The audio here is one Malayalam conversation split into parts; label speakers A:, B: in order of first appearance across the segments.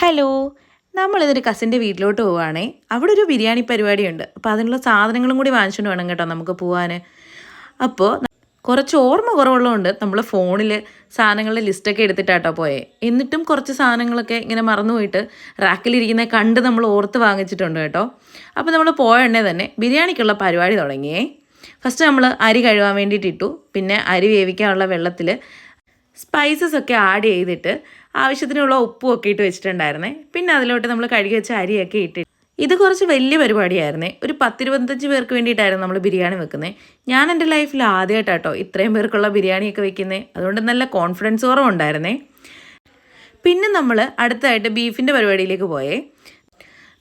A: ഹലോ, നമ്മളിതൊരു കസിൻ്റെ വീട്ടിലോട്ട് പോവുകയാണേ. അവിടെ ഒരു ബിരിയാണി പരിപാടിയുണ്ട്. അപ്പോൾ അതിനുള്ള സാധനങ്ങളും കൂടി വാങ്ങിച്ചുകൊണ്ട് വേണം കേട്ടോ നമുക്ക് പോകാൻ. അപ്പോൾ കുറച്ച് ഓർമ്മ കുറവുള്ളതുകൊണ്ട് നമ്മൾ ഫോണിൽ സാധനങ്ങളുടെ ലിസ്റ്റൊക്കെ എടുത്തിട്ടാട്ടോ പോയേ. എന്നിട്ടും കുറച്ച് സാധനങ്ങളൊക്കെ ഇങ്ങനെ മറന്നുപോയിട്ട് റാക്കിലിരിക്കുന്ന കണ്ട് നമ്മൾ ഓർത്ത് വാങ്ങിച്ചിട്ടുണ്ട് കേട്ടോ. അപ്പോൾ നമ്മൾ പോയ ഉടനെ തന്നെ ബിരിയാണിക്കുള്ള പരിപാടി തുടങ്ങിയേ. ഫസ്റ്റ് നമ്മൾ അരി കഴുകാൻ വേണ്ടിയിട്ട് ഇട്ടു. പിന്നെ അരി വേവിക്കാനുള്ള വെള്ളത്തിൽ സ്പൈസസ് ഒക്കെ ആഡ് ചെയ്തിട്ട് ആവശ്യത്തിനുള്ള ഉപ്പും ഒക്കെ ഇട്ട് വെച്ചിട്ടുണ്ടായിരുന്നേ. പിന്നെ അതിലോട്ട് നമ്മൾ കഴുകി വെച്ച അരിയൊക്കെ ഇട്ട് ഇത് കുറച്ച് വലിയ പരിപാടിയായിരുന്നേ. ഒരു 10-25 പേർക്ക് വേണ്ടിയിട്ടായിരുന്നു നമ്മൾ ബിരിയാണി വെക്കുന്നത്. ഞാൻ എൻ്റെ ലൈഫിൽ ആദ്യമായിട്ടാട്ടോ ഇത്രയും പേർക്കുള്ള ബിരിയാണിയൊക്കെ വെക്കുന്നത്. അതുകൊണ്ട് നല്ല കോൺഫിഡൻസ് കുറവുണ്ടായിരുന്നേ. പിന്നെ നമ്മൾ അടുത്തതായിട്ട് ബീഫിൻ്റെ പരിപാടിയിലേക്ക് പോയേ.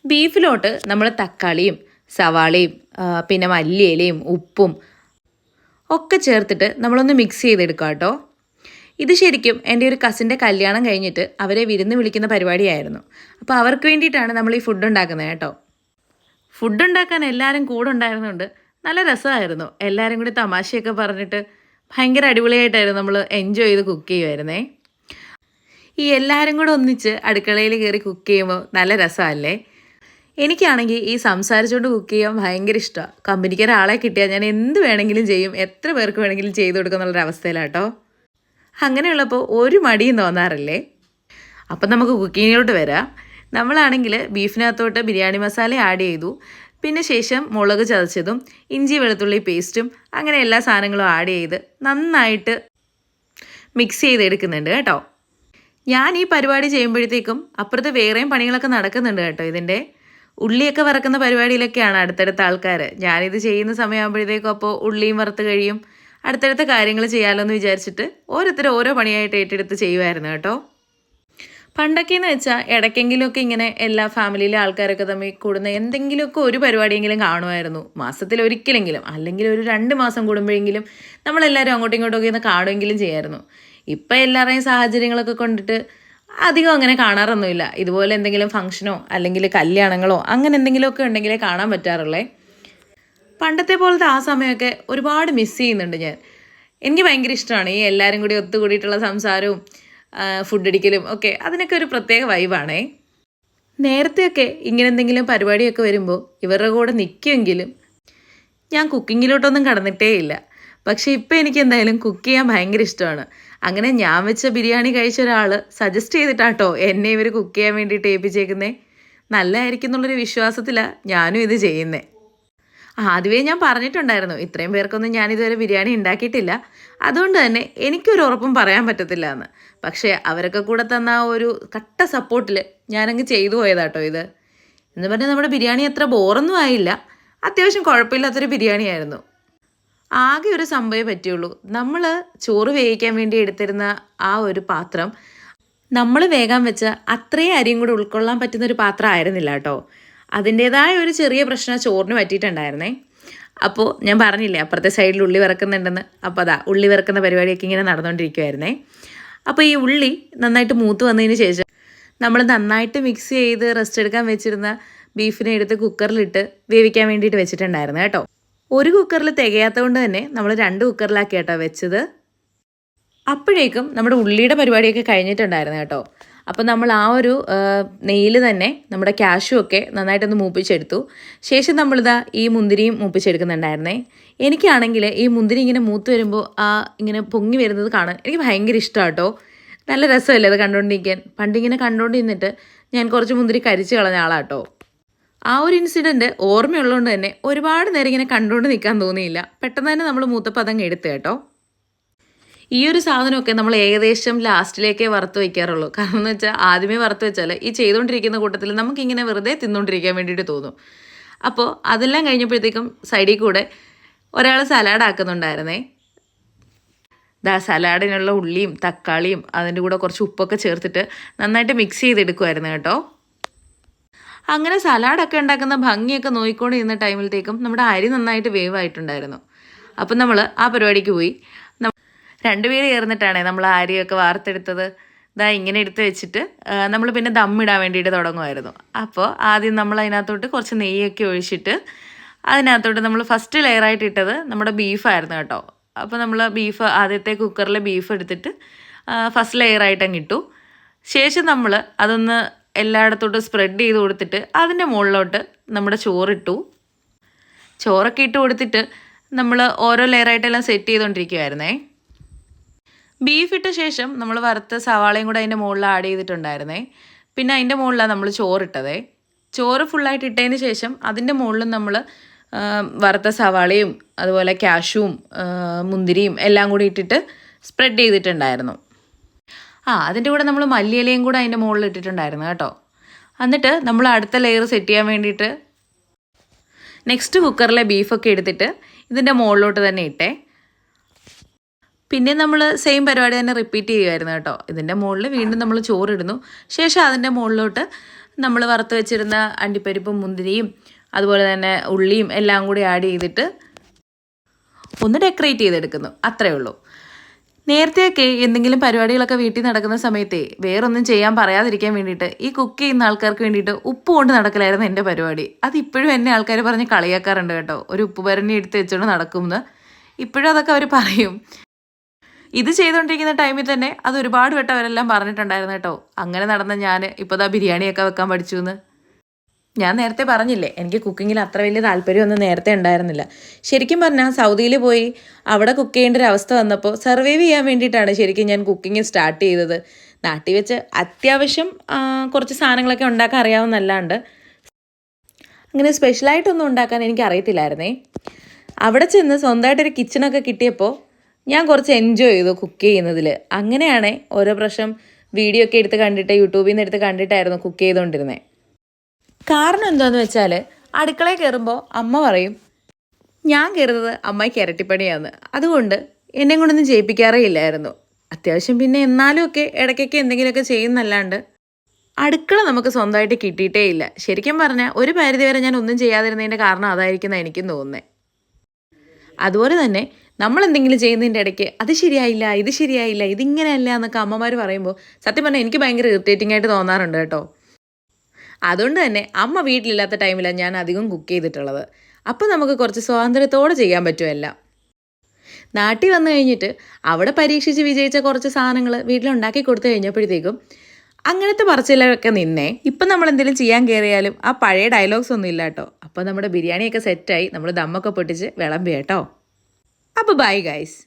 A: ബീഫിലോട്ട് നമ്മൾ തക്കാളിയും സവാളയും പിന്നെ മല്ലിയിലയും ഉപ്പും ഒക്കെ ചേർത്തിട്ട് നമ്മളൊന്ന് മിക്സ് ചെയ്തെടുക്കാം കേട്ടോ. ഇത് ശരിക്കും എൻ്റെ ഒരു കസിൻ്റെ കല്യാണം കഴിഞ്ഞിട്ട് അവരെ വിരുന്ന് വിളിക്കുന്ന പരിപാടിയായിരുന്നു. അപ്പോൾ അവർക്ക് വേണ്ടിയിട്ടാണ് നമ്മൾ ഈ ഫുഡ് ഉണ്ടാക്കുന്നത് കേട്ടോ. ഫുഡ് ഉണ്ടാക്കാൻ എല്ലാവരും കൂടെ ഉണ്ടായിരുന്നുകൊണ്ട് നല്ല രസമായിരുന്നു. എല്ലാവരും കൂടി തമാശയൊക്കെ പറഞ്ഞിട്ട് ഭയങ്കര അടിപൊളിയായിട്ടായിരുന്നു നമ്മൾ എൻജോയ് ചെയ്ത് കുക്ക് ചെയ്യുമായിരുന്നേ. ഈ എല്ലാവരും കൂടെ ഒന്നിച്ച് അടുക്കളയിൽ കയറി കുക്ക് ചെയ്യുമ്പോൾ നല്ല രസമല്ലേ. എനിക്കാണെങ്കിൽ ഈ സംസാരിച്ചുകൊണ്ട് കുക്ക് ചെയ്യാൻ ഭയങ്കര ഇഷ്ടമാണ്. കമ്പനിക്ക് ഒരാളെ കിട്ടിയാൽ ഞാൻ എന്ത് വേണമെങ്കിലും ചെയ്യും, എത്ര പേർക്ക് വേണമെങ്കിലും ചെയ്ത് കൊടുക്കുന്നുള്ളൊരവസ്ഥയിലാട്ടോ. അങ്ങനെയുള്ളപ്പോൾ ഒരു മടിയും തോന്നാറില്ലേ. അപ്പം നമുക്ക് കുക്കിങ്ങിലോട്ട് വരാം. നമ്മളാണെങ്കിൽ ബീഫിനകത്തോട്ട് ബിരിയാണി മസാല ആഡ് ചെയ്തു. പിന്നെ ശേഷം മുളക് ചതച്ചതും ഇഞ്ചി വെളുത്തുള്ളി പേസ്റ്റും അങ്ങനെ എല്ലാ സാധനങ്ങളും ആഡ് ചെയ്ത് നന്നായിട്ട് മിക്സ് ചെയ്തെടുക്കുന്നുണ്ട് കേട്ടോ. ഞാൻ ഈ പരിപാടി ചെയ്യുമ്പോഴത്തേക്കും അപ്പുറത്ത് വേറെയും പണികളൊക്കെ നടക്കുന്നുണ്ട് കേട്ടോ. ഇതിൻ്റെ ഉള്ളിയൊക്കെ വറക്കുന്ന പരിപാടിയിലൊക്കെയാണ് അടുത്തടുത്ത ആൾക്കാർ. ഞാനിത് ചെയ്യുന്ന സമയമാകുമ്പോഴത്തേക്കും അപ്പോൾ ഉള്ളിയും വറുത്ത് കഴിയും. അടുത്തടുത്ത കാര്യങ്ങൾ ചെയ്യാമല്ലോ എന്ന് വിചാരിച്ചിട്ട് ഓരോരുത്തർ ഓരോ പണിയായിട്ട് ഏറ്റെടുത്ത് ചെയ്യുമായിരുന്നു കേട്ടോ. പണ്ടൊക്കെയെന്ന് വെച്ചാൽ ഇടയ്ക്കെങ്കിലുമൊക്കെ ഇങ്ങനെ എല്ലാ ഫാമിലിയിലെ ആൾക്കാരൊക്കെ തമ്മിൽ കൂടുന്ന എന്തെങ്കിലുമൊക്കെ ഒരു പരിപാടിയെങ്കിലും കാണുമായിരുന്നു. മാസത്തിൽ ഒരിക്കലെങ്കിലും അല്ലെങ്കിൽ ഒരു 2 മാസം കൂടുമ്പോഴെങ്കിലും നമ്മളെല്ലാവരും അങ്ങോട്ടും ഇങ്ങോട്ടൊക്കെ ഒന്ന് കാണുമെങ്കിലും ചെയ്യായിരുന്നു. ഇപ്പം എല്ലാവരുടെയും സാഹചര്യങ്ങളൊക്കെ കൊണ്ടിട്ട് അധികം അങ്ങനെ കാണാറൊന്നുമില്ല. ഇതുപോലെ എന്തെങ്കിലും ഫംഗ്ഷനോ അല്ലെങ്കിൽ കല്യാണങ്ങളോ അങ്ങനെ എന്തെങ്കിലുമൊക്കെ ഉണ്ടെങ്കിലേ കാണാൻ പറ്റാറുള്ളേ. പണ്ടത്തെ പോലത്തെ ആ സമയമൊക്കെ ഒരുപാട് മിസ് ചെയ്യുന്നുണ്ട് ഞാൻ. എനിക്ക് ഭയങ്കര ഇഷ്ടമാണ് ഈ എല്ലാവരും കൂടി ഒത്തുകൂടിയിട്ടുള്ള സംസാരവും ഫുഡ് അടിക്കലും ഒക്കെ. അതിനൊക്കെ ഒരു പ്രത്യേക വൈബാണേ. നേരത്തെയൊക്കെ ഇങ്ങനെ എന്തെങ്കിലും പരിപാടിയൊക്കെ വരുമ്പോൾ ഇവരുടെ കൂടെ നിൽക്കുമെങ്കിലും ഞാൻ കുക്കിങ്ങിലോട്ടൊന്നും കടന്നിട്ടേ ഇല്ല. പക്ഷേ ഇപ്പോൾ എനിക്ക് എന്തായാലും കുക്ക് ചെയ്യാൻ ഭയങ്കര ഇഷ്ടമാണ്. അങ്ങനെ ഞാൻ വെച്ച ബിരിയാണി കഴിച്ച ഒരാൾ സജസ്റ്റ് ചെയ്തിട്ടാട്ടോ എന്നെ ഇവർ കുക്ക് ചെയ്യാൻ വേണ്ടിയിട്ട് ഏൽപ്പിച്ചേക്കുന്നേ. നല്ലതായിരിക്കും എന്നുള്ളൊരു വിശ്വാസത്തിലാണ് ഞാനും ഇത് ചെയ്യുന്നത്. ആദ്യമേ ഞാൻ പറഞ്ഞിട്ടുണ്ടായിരുന്നു ഇത്രയും പേർക്കൊന്നും ഞാനിതുവരെ ബിരിയാണി ഉണ്ടാക്കിയിട്ടില്ല, അതുകൊണ്ട് തന്നെ എനിക്കൊരു ഉറപ്പും പറയാൻ പറ്റത്തില്ല എന്ന്. പക്ഷേ അവരൊക്കെ കൂടെ തന്ന ഒരു കട്ട സപ്പോർട്ടിൽ ഞാനങ്ങ് ചെയ്തു പോയതാട്ടോ ഇത്. എന്ന് പറഞ്ഞാൽ നമ്മുടെ ബിരിയാണി അത്ര ബോറൊന്നും ആയില്ല. അത്യാവശ്യം കുഴപ്പമില്ലാത്തൊരു ബിരിയാണിയായിരുന്നു. ആകെ ഒരു സംഭവമേ പറ്റിയുള്ളൂ. നമ്മൾ ചോറ് വേവിക്കാൻ വേണ്ടി എടുത്തിരുന്ന ആ ഒരു പാത്രം നമ്മൾ വേഗം വെച്ച അത്രയും അരിയും കൂടെ ഉൾക്കൊള്ളാൻ പറ്റുന്നൊരു പാത്രം ആയിരുന്നില്ല കേട്ടോ. അതിൻ്റേതായ ഒരു ചെറിയ പ്രശ്നം ചോറിന് പറ്റിയിട്ടുണ്ടായിരുന്നേ. അപ്പോൾ ഞാൻ പറഞ്ഞില്ലേ അപ്പുറത്തെ സൈഡിൽ ഉള്ളി വറക്കുന്നുണ്ടെന്ന്. അപ്പോൾ അതാ ഉള്ളി വറക്കുന്ന പരിപാടിയൊക്കെ ഇങ്ങനെ നടന്നുകൊണ്ടിരിക്കുമായിരുന്നേ. അപ്പോൾ ഈ ഉള്ളി നന്നായിട്ട് മൂത്ത് വന്നതിന് ശേഷം നമ്മൾ നന്നായിട്ട് മിക്സ് ചെയ്ത് റെസ്റ്റ് എടുക്കാൻ വെച്ചിരുന്ന ബീഫിനെ എടുത്ത് കുക്കറിലിട്ട് വേവിക്കാൻ വേണ്ടിയിട്ട് വെച്ചിട്ടുണ്ടായിരുന്നു കേട്ടോ. ഒരു കുക്കറിൽ തികയാത്തത് കൊണ്ട് തന്നെ നമ്മൾ 2 കുക്കറിലാക്കി കേട്ടോ വെച്ചത്. അപ്പോഴേക്കും നമ്മുടെ ഉള്ളിയുടെ പരിപാടിയൊക്കെ കഴിഞ്ഞിട്ടുണ്ടായിരുന്നു കേട്ടോ. അപ്പോൾ നമ്മൾ ആ ഒരു നെയ്യിൽ തന്നെ നമ്മുടെ കാഷ്യൂ ഒക്കെ നന്നായിട്ടൊന്ന് മൂപ്പിച്ചെടുത്തു. ശേഷം നമ്മളിതാ ഈ മുന്തിരിയും മൂപ്പിച്ചെടുക്കുന്നുണ്ടായിരുന്നേ. എനിക്കാണെങ്കിൽ ഈ മുന്തിരി ഇങ്ങനെ മൂത്ത് വരുമ്പോൾ ഇങ്ങനെ പൊങ്ങി വരുന്നത് കാണാൻ എനിക്ക് ഭയങ്കര ഇഷ്ടമാണ് കേട്ടോ. നല്ല രസമല്ലേ അത് കണ്ടുകൊണ്ടിരിക്കാൻ. പണ്ടിങ്ങനെ കണ്ടുകൊണ്ടിരുന്നിട്ട് ഞാൻ കുറച്ച് മുന്തിരി കരിച്ച് കളഞ്ഞ ആളാട്ടോ. ആ ഒരു ഇൻസിഡൻറ്റ് ഓർമ്മയുള്ളതുകൊണ്ട് തന്നെ ഒരുപാട് നേരം ഇങ്ങനെ കണ്ടുകൊണ്ട് നിൽക്കാൻ തോന്നിയില്ല. പെട്ടെന്ന് തന്നെ നമ്മൾ മൂത്തപ്പോൾ അതങ്ങ് എടുത്തു കേട്ടോ. ഈ ഒരു സാധനമൊക്കെ നമ്മൾ ഏകദേശം ലാസ്റ്റിലേക്കേ വറുത്ത് വയ്ക്കാറുള്ളൂ. കാരണം എന്ന് വെച്ചാൽ ആദ്യമേ വറുത്ത് വെച്ചാൽ ഈ ചെയ്തുകൊണ്ടിരിക്കുന്ന കൂട്ടത്തിൽ നമുക്കിങ്ങനെ വെറുതെ തിന്നുകൊണ്ടിരിക്കാൻ വേണ്ടിയിട്ട് തോന്നും. അപ്പോൾ അതെല്ലാം കഴിഞ്ഞപ്പോഴത്തേക്കും സൈഡിൽ കൂടെ ഒരാൾ സലാഡ് ആക്കുന്നുണ്ടായിരുന്നേ. സലാഡിനുള്ള ഉള്ളിയും തക്കാളിയും അതിൻ്റെ കൂടെ കുറച്ച് ഉപ്പൊക്കെ ചേർത്തിട്ട് നന്നായിട്ട് മിക്സ് ചെയ്തെടുക്കുമായിരുന്നു കേട്ടോ. അങ്ങനെ സലാഡൊക്കെ ഉണ്ടാക്കുന്ന ഭംഗിയൊക്കെ നോക്കിക്കൊണ്ടിരുന്ന ടൈമിലത്തേക്കും നമ്മുടെ അരി നന്നായിട്ട് വേവായിട്ടുണ്ടായിരുന്നു. അപ്പം നമ്മൾ ആ പരിപാടിക്ക് പോയി. 2 പേര് ചേർന്നിട്ടാണ് നമ്മൾ അരിയൊക്കെ വാർത്തെടുത്തത്. ഇങ്ങനെ എടുത്ത് വെച്ചിട്ട് നമ്മൾ പിന്നെ ദമ്മിടാൻ വേണ്ടിയിട്ട് തുടങ്ങുമായിരുന്നു. അപ്പോൾ ആദ്യം നമ്മൾ അതിനകത്തോട്ട് കുറച്ച് നെയ്യൊക്കെ ഒഴിച്ചിട്ട് അതിനകത്തോട്ട് നമ്മൾ ഫസ്റ്റ് ലെയറായിട്ട് ഇട്ടത് നമ്മുടെ ബീഫായിരുന്നു കേട്ടോ. അപ്പോൾ നമ്മൾ ബീഫ് ആദ്യത്തെ കുക്കറിൽ ബീഫ് എടുത്തിട്ട് ഫസ്റ്റ് ലെയറായിട്ട് അങ്ങ് ഇട്ടു. ശേഷം നമ്മൾ അതൊന്ന് എല്ലായിടത്തോട്ടും സ്പ്രെഡ് ചെയ്ത് കൊടുത്തിട്ട് അതിൻ്റെ മുകളിലോട്ട് നമ്മുടെ ചോറിട്ടു. ചോറൊക്കെ ഇട്ട് കൊടുത്തിട്ട് നമ്മൾ ഓരോ ലെയറായിട്ടെല്ലാം സെറ്റ് ചെയ്തുകൊണ്ടിരിക്കുമായിരുന്നേ. ബീഫ് ഇട്ട ശേഷം നമ്മൾ വറുത്ത സവാളയും കൂടെ അതിൻ്റെ മുകളിൽ ആഡ് ചെയ്തിട്ടുണ്ടായിരുന്നേ. പിന്നെ അതിൻ്റെ മുകളിലാണ് നമ്മൾ ചോറിട്ടതേ. ചോറ് ഫുള്ളായിട്ട് ഇട്ടതിന് ശേഷം അതിൻ്റെ മുകളിൽ നമ്മൾ വറുത്ത സവാളയും അതുപോലെ കാഷ്യൂവും മുന്തിരിയും എല്ലാം കൂടി ഇട്ടിട്ട് സ്പ്രെഡ് ചെയ്തിട്ടുണ്ടായിരുന്നു. അതിൻ്റെ കൂടെ നമ്മൾ മല്ലിയിലയും കൂടെ അതിൻ്റെ മുകളിൽ ഇട്ടിട്ടുണ്ടായിരുന്നു കേട്ടോ. എന്നിട്ട് നമ്മൾ അടുത്ത ലെയർ സെറ്റ് ചെയ്യാൻ വേണ്ടിയിട്ട് നെക്സ്റ്റ് കുക്കറിലെ ബീഫൊക്കെ എടുത്തിട്ട് ഇതിൻ്റെ മുകളിലോട്ട് തന്നെ ഇട്ടേ. പിന്നെ നമ്മൾ സെയിം പരിപാടി തന്നെ റിപ്പീറ്റ് ചെയ്യുമായിരുന്നു കേട്ടോ. ഇതിൻ്റെ മുകളിൽ വീണ്ടും നമ്മൾ ചോറിടുന്നു. ശേഷം അതിൻ്റെ മുകളിലോട്ട് നമ്മൾ വറുത്ത് വെച്ചിരുന്ന അണ്ടിപ്പരിപ്പും മുന്തിരിയും അതുപോലെ തന്നെ ഉള്ളിയും എല്ലാം കൂടി ആഡ് ചെയ്തിട്ട് ഒന്ന് ഡെക്കറേറ്റ് ചെയ്തെടുക്കുന്നു. അത്രയേ ഉള്ളൂ. നേരത്തെയൊക്കെ എന്തെങ്കിലും പരിപാടികളൊക്കെ വീട്ടിൽ നടക്കുന്ന സമയത്തേ വേറൊന്നും ചെയ്യാൻ പറയാതിരിക്കാൻ വേണ്ടിയിട്ട് ഈ കുക്ക് ചെയ്യുന്ന ആൾക്കാർക്ക് വേണ്ടിയിട്ട് ഉപ്പ് കൊണ്ട് നടക്കലായിരുന്നു എൻ്റെ പരിപാടി. അതിപ്പോഴും എന്നെ ആൾക്കാർ പറഞ്ഞ് കളിയാക്കാറുണ്ട് കേട്ടോ. ഒരു ഉപ്പ് ഭരണി എടുത്ത് വെച്ചുകൊണ്ട് നടക്കുമെന്ന്. ഇപ്പോഴും അതൊക്കെ അവർ പറയും. ഇത് ചെയ്തുകൊണ്ടിരിക്കുന്ന ടൈമിൽ തന്നെ അത് ഒരുപാട് വട്ടം അവരെല്ലാം പറഞ്ഞിട്ടുണ്ടായിരുന്നു കേട്ടോ. അങ്ങനെ നടന്ന ഞാൻ ഇപ്പോൾ ദാ ബിരിയാണിയൊക്കെ വെക്കാൻ പഠിച്ചു എന്ന്. ഞാൻ നേരത്തെ പറഞ്ഞില്ലേ, എനിക്ക് കുക്കിങ്ങിൽ അത്ര വലിയ താല്പര്യമൊന്നും നേരത്തെ ഉണ്ടായിരുന്നില്ല. ശരിക്കും പറഞ്ഞാൽ സൗദിയിൽ പോയി അവിടെ കുക്ക് ചെയ്യേണ്ട ഒരു അവസ്ഥ വന്നപ്പോൾ സർവൈവ് ചെയ്യാൻ വേണ്ടിയിട്ടാണ് ശരിക്കും ഞാൻ കുക്കിങ് സ്റ്റാർട്ട് ചെയ്തത്. നാട്ടിൽ വെച്ച് അത്യാവശ്യം കുറച്ച് സാധനങ്ങളൊക്കെ ഉണ്ടാക്കാൻ അറിയാവുന്നല്ലാണ്ട് അങ്ങനെ സ്പെഷ്യലായിട്ടൊന്നും ഉണ്ടാക്കാൻ എനിക്ക് അറിയത്തില്ലായിരുന്നേ. അവിടെ ചെന്ന് സ്വന്തമായിട്ടൊരു കിച്ചണൊക്കെ കിട്ടിയപ്പോൾ ഞാൻ കുറച്ച് എൻജോയ് ചെയ്തു കുക്ക് ചെയ്യുന്നതിൽ. അങ്ങനെയാണ് ഓരോ പ്രാവശ്യം വീഡിയോ ഒക്കെ എടുത്ത് കണ്ടിട്ട് യൂട്യൂബിൽ നിന്ന് എടുത്ത് കണ്ടിട്ടായിരുന്നു കുക്ക് ചെയ്തുകൊണ്ടിരുന്നത്. കാരണം എന്താണെന്ന് വെച്ചാൽ അടുക്കളയിൽ കയറുമ്പോൾ അമ്മ പറയും ഞാൻ കയറുന്നത് അമ്മയ്ക്ക് ഇരട്ടിപ്പണിയാന്ന്. അതുകൊണ്ട് എന്നെ കൊണ്ടൊന്നും ചെയ്യിപ്പിക്കാറേ ഇല്ലായിരുന്നു. അത്യാവശ്യം പിന്നെ എന്നാലും ഒക്കെ ഇടയ്ക്കൊക്കെ എന്തെങ്കിലുമൊക്കെ ചെയ്യുന്നല്ലാണ്ട് അടുക്കള നമുക്ക് സ്വന്തമായിട്ട് കിട്ടിയിട്ടേ ഇല്ല. ശരിക്കും പറഞ്ഞാൽ ഒരു പരിധി വരെ ഞാൻ ഒന്നും ചെയ്യാതിരുന്നതിൻ്റെ കാരണം അതായിരിക്കുന്ന എനിക്കും തോന്നുന്നത്. അതുപോലെ തന്നെ നമ്മൾ എന്തെങ്കിലും ചെയ്യുന്നതിൻ്റെ ഇടയ്ക്ക് അത് ശരിയായില്ല, ഇത് ശരിയായില്ല, ഇതിങ്ങനെയല്ല എന്നൊക്കെ അമ്മമാർ പറയുമ്പോൾ സത്യം പറഞ്ഞാൽ എനിക്ക് ഭയങ്കര ഇറിറ്റേറ്റിംഗ് ആയിട്ട് തോന്നാറുണ്ട് കേട്ടോ. അതുകൊണ്ട് തന്നെ അമ്മ വീട്ടിലില്ലാത്ത ടൈമിലാണ് ഞാൻ അധികം കുക്ക് ചെയ്തിട്ടുള്ളത്. അപ്പോൾ നമുക്ക് കുറച്ച് സ്വാതന്ത്ര്യത്തോടെ ചെയ്യാൻ പറ്റുമല്ല. നാട്ടിൽ വന്നു കഴിഞ്ഞിട്ട് അവിടെ പരീക്ഷിച്ച് വിജയിച്ച കുറച്ച് സാധനങ്ങൾ വീട്ടിലുണ്ടാക്കി കൊടുത്തു കഴിഞ്ഞപ്പോഴത്തേക്കും അങ്ങനത്തെ പറച്ചിലൊക്കെ നിന്നേ. ഇപ്പം നമ്മൾ എന്തെങ്കിലും ചെയ്യാൻ കയറിയാലും ആ പഴയ ഡയലോഗ്സ് ഒന്നും ഇല്ല കേട്ടോ. അപ്പോൾ നമ്മുടെ ബിരിയാണിയൊക്കെ സെറ്റായി നമ്മൾ ദമ്മൊക്കെ പൊട്ടിച്ച് വിളമ്പി കേട്ടോ. അപ്പോൾ ബൈ ഗൈസ്.